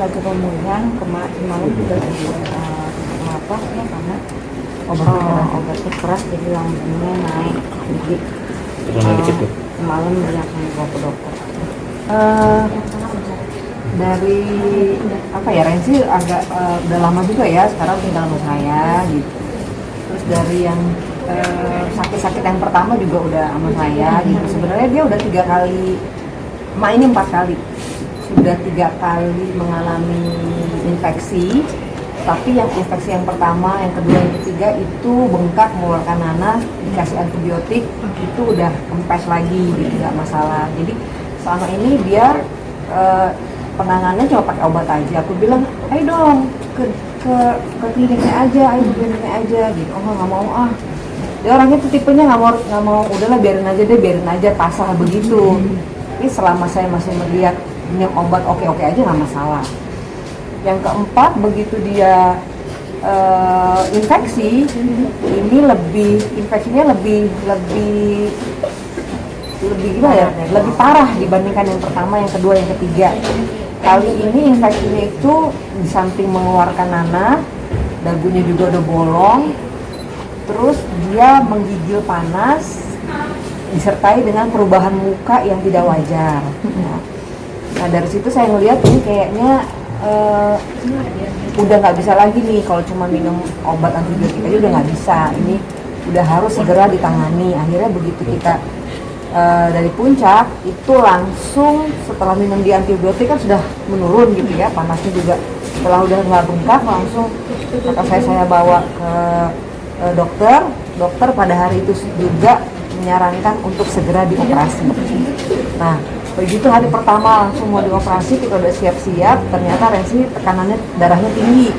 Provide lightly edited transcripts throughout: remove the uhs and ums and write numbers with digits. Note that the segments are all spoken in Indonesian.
lagi pemulihan. Kemarin juga apa ya, karena obatnya keras jadi lambungnya naik dikit. Turun dikit tuh. Malam banyak yang bawa ke dokter. Dari apa ya, Renzi agak udah lama juga ya sekarang tinggal sama saya gitu. Terus dari yang sakit-sakit yang pertama juga udah sama saya gitu. Sebenarnya dia udah 3 kali, ini 4 kali, sudah 3 kali mengalami infeksi. Tapi yang infeksi yang pertama, yang kedua, yang ketiga itu bengkak, mengeluarkan nanah, dikasih antibiotik, itu udah kempes lagi gitu, nggak masalah. Jadi selama ini biar penanganannya cuma pakai obat aja. Aku bilang, ayo dong ke kliniknya aja, ayo ke kliniknya aja gitu. Oh nggak mau ah. Dia orangnya tuh tipenya nggak mau, udahlah biarin aja, pasrah begitu. Tapi selama saya masih melihat minum obat oke aja nggak masalah. Yang keempat, begitu dia infeksi, ini infeksinya lebih gimana ya? Lebih parah dibandingkan yang pertama, yang kedua, yang ketiga. Kali ini infeksinya itu di samping mengeluarkan nanah, dagunya juga udah bolong, terus dia menggigil panas, disertai dengan perubahan muka yang tidak wajar. Nah dari situ saya ngeliat ini kayaknya udah nggak bisa lagi nih kalau cuma minum obat antibiotik aja, udah nggak bisa. Ini udah harus segera ditangani. Akhirnya begitu kita dari puncak itu langsung setelah minum di antibiotik kan sudah menurun gitu ya, panasnya juga setelah udah nggak bengkak, langsung kata saya bawa ke dokter pada hari itu juga menyarankan untuk segera dioperasi. Nah begitu hari pertama langsung mau dioperasi, kita udah siap-siap, ternyata Renzi tekanannya darahnya tinggi,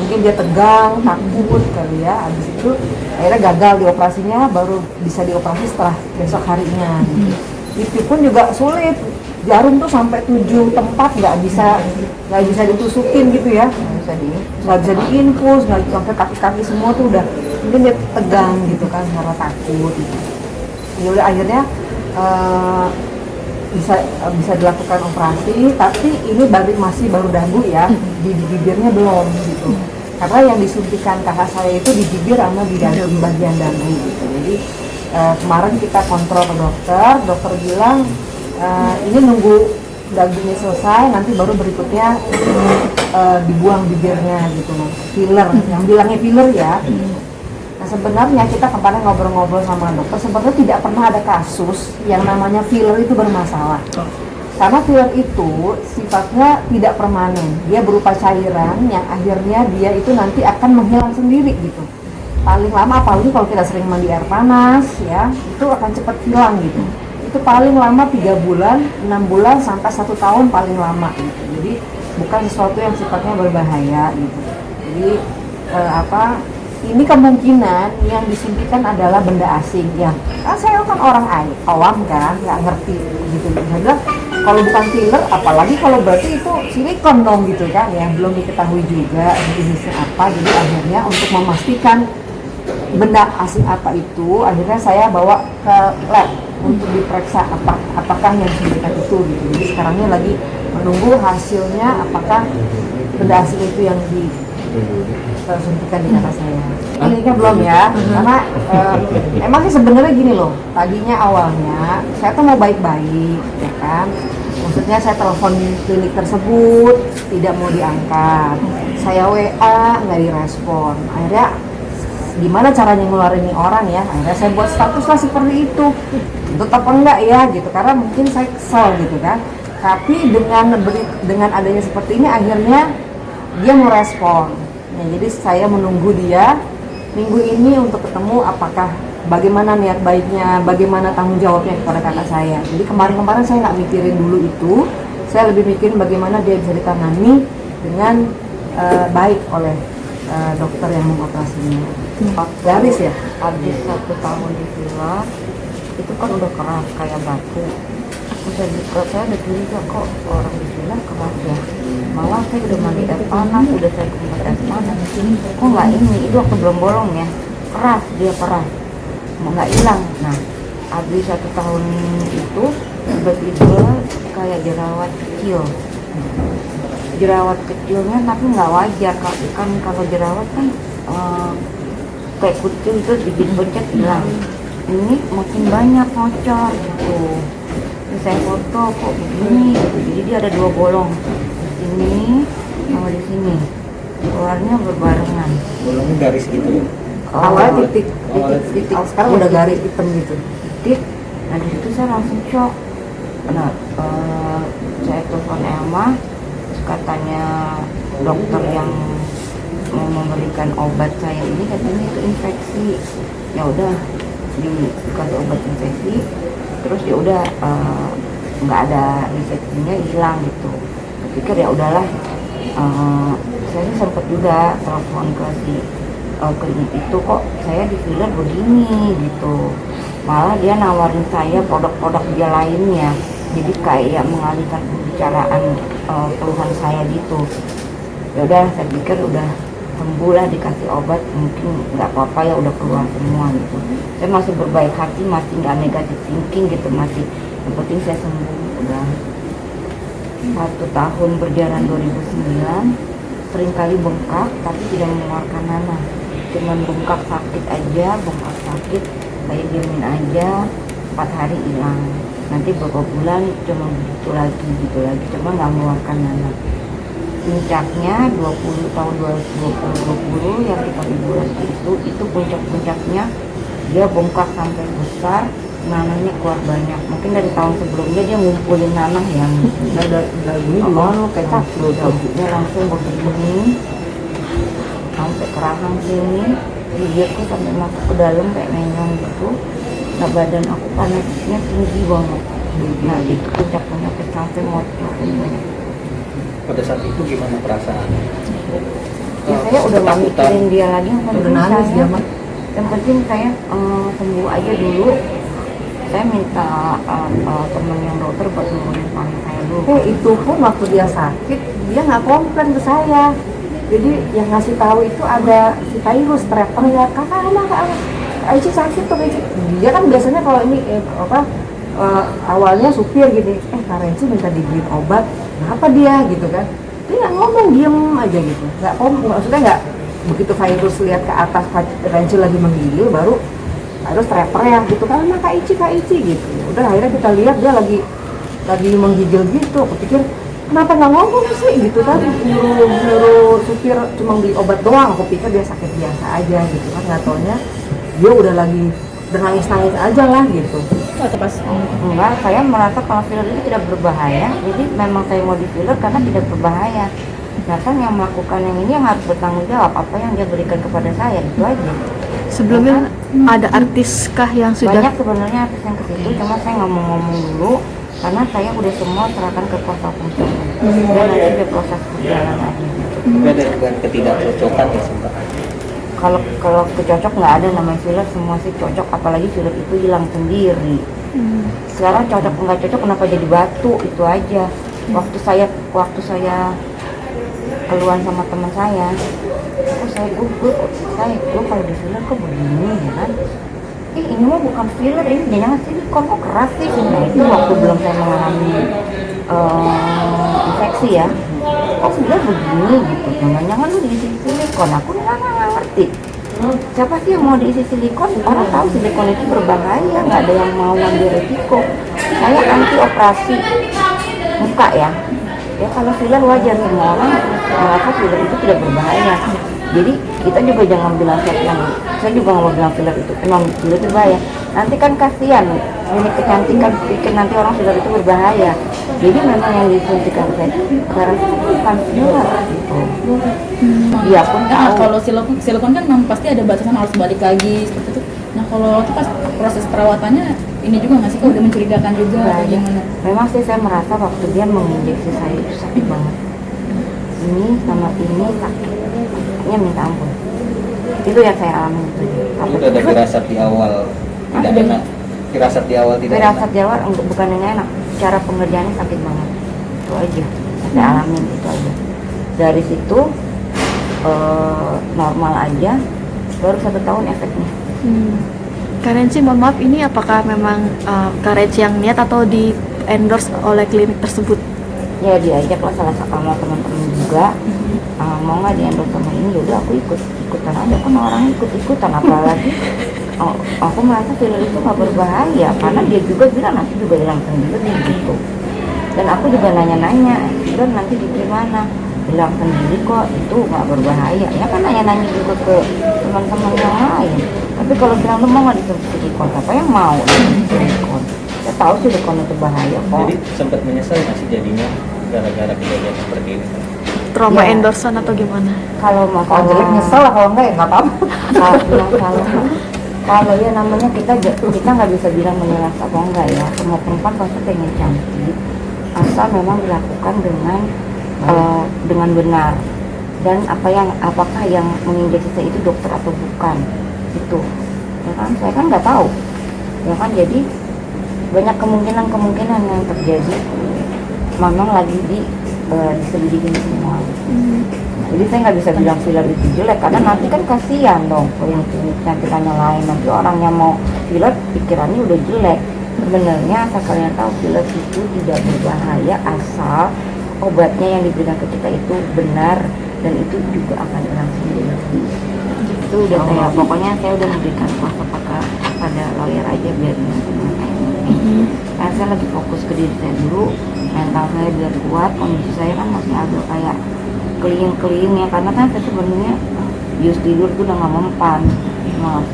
mungkin dia tegang, takut kali ya. Habis itu akhirnya gagal dioperasinya, baru bisa dioperasi setelah besok harinya. Itu pun juga sulit, jarum tuh sampai 7 tempat nggak bisa ditusukin gitu ya, nggak bisa diinfus, nggak sampai kaki semua tuh udah, mungkin dia tegang gitu kan karena takut gitu. Ya udah akhirnya bisa dilakukan operasi, tapi ini masih baru dagu ya, di bibirnya belum gitu. Karena yang disuntikan kakak saya itu di bibir sama di bagian dagu gitu. Jadi kemarin kita kontrol ke dokter bilang ini nunggu dagunya selesai, nanti baru berikutnya dibuang bibirnya gitu, filler, yang bilangnya filler ya. Nah sebenarnya kita kemarin ngobrol-ngobrol sama dokter, sebenarnya tidak pernah ada kasus yang namanya filler itu bermasalah. Karena filler itu sifatnya tidak permanen, dia berupa cairan yang akhirnya dia itu nanti akan menghilang sendiri gitu. Paling lama, apalagi kalau kita sering mandi air panas ya, itu akan cepat hilang gitu. Itu paling lama 3 bulan, 6 bulan, sampai 1 tahun paling lama gitu. Jadi bukan sesuatu yang sifatnya berbahaya gitu. Jadi ini kemungkinan yang disuntikan adalah benda asing ya. Saya kan orang awam kan, nggak ngerti gitu. Saya bilang kalau bukan filler, apalagi kalau berarti itu silikon dong gitu kan ya. Belum diketahui juga jenisnya apa. Jadi akhirnya untuk memastikan benda asing apa itu, akhirnya saya bawa ke lab untuk diperiksa apakah yang disuntikan itu gitu. Jadi sekarangnya lagi menunggu hasilnya apakah benda asing itu yang suntikan di kakak saya. Kliniknya belum ya, karena emang sih sebenarnya gini loh, tadinya awalnya saya tuh mau baik-baik ya kan, maksudnya saya telepon klinik tersebut tidak mau diangkat, saya WA nggak direspon, akhirnya gimana caranya ngeluarin nih orang ya, akhirnya saya buat status lah seperti itu, tetap enggak ya gitu, karena mungkin saya kesel gitu kan. Tapi dengan adanya seperti ini akhirnya dia mau respon. Ya, jadi saya menunggu dia minggu ini untuk ketemu, apakah bagaimana niat baiknya, bagaimana tanggung jawabnya kepada kakak saya. Jadi kemarin saya nggak mikirin dulu itu, saya lebih mikirin bagaimana dia bisa ditangani dengan baik oleh dokter yang mengoperasinya. Garis ya, habis 1 tahun di villa itu kan udah keras kayak batu. Saya udah curiga kok orang di villa keras ya. Malah saya udah mandi air panas, udah saya kumpat air panas, kok nggak itu waktu belum bolong ya, keras, dia mau nggak hilang. Nah habis 1 tahun itu tiba-tiba kayak jerawat kecil, jerawat kecilnya tapi nggak wajar kan kalau jerawat kan kayak kucing itu dipijit-pijit hilang. Ini makin banyak ngocor gitu. Terus saya foto kok begini gitu. Jadi dia ada 2 bolong di sini sama di sini, keluarnya berbarengan. Bolongnya garis gitu ya? Awalnya titik, sekarang udah garis hitam gitu. Titik. Nah di situ saya langsung shock. Nah saya telepon Elma, terus katanya dokter yang mau memberikan obat saya ini katanya itu infeksi. Ya udah dikasih obat infeksi, terus ya udah nggak ada infeksinya, hilang gitu. Saya pikir ya udahlah. Saya sih sempat juga telepon ke si klinik itu, kok saya di filler begini gitu. Malah dia nawarin saya produk-produk dia lainnya, jadi kayak mengalihkan pembicaraan keluhan saya gitu. Ya udah, saya pikir udah sembuh lah, dikasih obat mungkin nggak apa-apa ya, udah keluar semua gitu. Saya masih berbaik hati, masih nggak negatif thinking gitu, masih yang penting saya sembuh. Udah 1 tahun berjalan, 2009 seringkali bengkak tapi tidak mengeluarkan nanah, cuman bengkak sakit aja, bengkak sakit saya diemin aja, 4 hari hilang, nanti beberapa bulan cuma gitu lagi, cuma nggak mengeluarkan nanah. Puncaknya 20 tahun 2020 yang kita liburan itu puncak-puncaknya dia bengkak sampai besar, nanahnya keluar banyak. Mungkin dari tahun sebelumnya dia ngumpulin nanah yang dagunya di mana kayak cacing, dagunya langsung begini sampai ke rahang sini, bibirku sampai masuk ke dalam kayak menyong gitu. Nah badan aku panasnya tinggi banget. Nah itu puncak-puncaknya sampai ngocor ini. Pada saat itu gimana perasaan? Ya saya udah nggak mikirin dia lagi, udah nangis dia mah. Yang penting saya sembuh aja dulu. Saya minta temen yang dokter buat nurunin panik saya dulu. Itu pun waktu dia sakit dia nggak komplain ke saya. Jadi yang ngasih tahu itu ada si Tairus, tracker ya, kakak Aici sakit tuh Aici. Dia kan biasanya kalau ini awalnya supir gini, Kak Renci minta dibeliin obat, kenapa dia gitu kan? Dia nggak ngomong, diem aja gitu, maksudnya nggak begitu Virus lihat ke atas Renci lagi menggigil baru harus teriak gitu kan, Kak Ici gitu. Udah akhirnya kita lihat dia lagi menggigil gitu. Aku pikir kenapa nggak ngomong sih gitu kan, nyuruh supir cuma beli obat doang. Aku pikir dia sakit biasa aja gitu kan, nggak taunya dia udah nangis aja lah gitu. Enggak, saya merasa kalau filler itu tidak berbahaya, jadi memang saya mau di filler karena tidak berbahaya. Nah kan yang melakukan yang ini yang harus bertanggung jawab apa yang dia berikan kepada saya, itu aja. Sebelumnya ada artiskah yang sudah? Banyak sebenarnya artis yang ke situ, cuma saya nggak mau ngomong dulu karena saya udah semua serahkan ke kuasa hukum dan nanti ada proses berjalan aja. Tapi ada juga ketidakcocokan ya sempat. Kalau kecocok nggak ada namanya filler, semua sih cocok, apalagi filler itu hilang sendiri. Sekarang cocok nggak cocok kenapa jadi batu, itu aja. Waktu saya keluar sama teman saya, gue kalau di filler kok begini ya kan? Ini mah bukan filler, ini jangan silikon, kok keras sih. Nah itu waktu belum saya mengalami infeksi ya, kok filler begini gitu, jangan-jangan lu diisi silikon. Aku nggak ngerti, siapa sih yang mau diisi silikon? Orang tahu silikon itu berbahaya, nggak ada yang mau ngambil resiko. Saya anti operasi muka ya kalau filler wajar, semua orang merasa filler itu tidak berbahaya. Jadi kita juga jangan bilang saya juga nggak mau bilang filler itu memang filler itu berbahaya. Nanti kan kasihan ini kecantikan, pikir nanti orang filler itu berbahaya. Jadi memang yang disuntikan saya itu bukan filler gitu. Dia pun tahu. Kalau silikon kan memang pasti ada batasan, harus balik lagi seperti itu. Nah kalau itu pas proses perawatannya ini juga nggak sih, kok udah mencurigakan juga atau gimana? Memang sih saya merasa waktu dia menginjeksi saya itu sakit banget. Ini sama ini sakitnya minta ampun. Itu yang saya alami itu. Udah ada firasat di awal tidak enak. Firasat di awal tidak Firasat enak. di awal bukan yang enak. Cara pengerjaannya sakit banget. Itu aja. Saya alamin itu aja. Dari situ normal aja. Baru 1 tahun efeknya. Kak Renci, mohon maaf, ini apakah memang Kak Renci yang niat atau di endorse oleh klinik tersebut? ya diajak lah salah satu sama teman-teman juga, mau nggak di-endorse sama ini, yaudah aku ikutan aja, kan orang ikut-ikutan apalagi aku merasa filler itu nggak berbahaya karena dia juga bilang nanti juga hilang sendiri gitu. Dan aku juga nanya-nanya, filler nanti di mana, hilang sendiri kok, itu nggak berbahaya. Ya kan nanya-nanya juga ke teman-teman yang lain. Tapi kalau bilang lu mau nggak disuntik silikon, siapa yang mau disuntik silikon? Saya tahu silikon itu bahaya kok. Jadi sempat menyesal nggak sih jadinya gara-gara kejadian seperti ini? Trauma Ya. endorsean atau gimana? Kalau Kalau masalah jelek nyesel lah, kalau enggak ya nggak apa-apa. kalau ya namanya kita nggak bisa bilang menilai apa enggak ya. Semua perempuan pasti pengen cantik, asal memang dilakukan dengan benar. Dan apakah yang menginjeksi saya itu dokter atau bukan, itu ya kan saya kan nggak tahu ya kan. Jadi banyak kemungkinan yang terjadi memang lagi diselidikin semua. Jadi saya nggak bisa bilang filler itu jelek karena nanti kan kasihan dong kalau yang cantikannya lain, nanti orang yang mau filler pikirannya udah jelek. Sebenarnya asal kalian tahu, filler itu tidak berbahaya asal obatnya yang diberikan ke kita itu benar dan itu juga akan hilang sendiri. Itu udah pokoknya saya udah memberikan kuasa pada lawyer aja biar saya lagi fokus ke diri saya dulu, mental saya biar kuat. Kondisi saya kan masih agak kayak keliling ya, karena kan saya sebenarnya jus tidur tuh udah nggak mempan,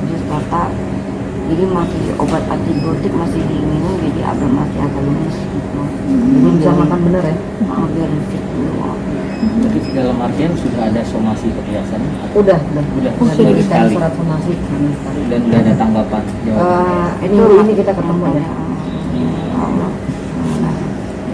jus total, jadi masih obat antibiotik masih diminum, jadi masih agak lemes gitu. Belum bisa makan bener ya? Biar fit dulu. Jadi dalam artian sudah ada somasi perhiasan? Udah. Udah Sudah sekali. kita surat somasi. Dan udah ada tanggapan jawaban. Ini kita ketemu ya.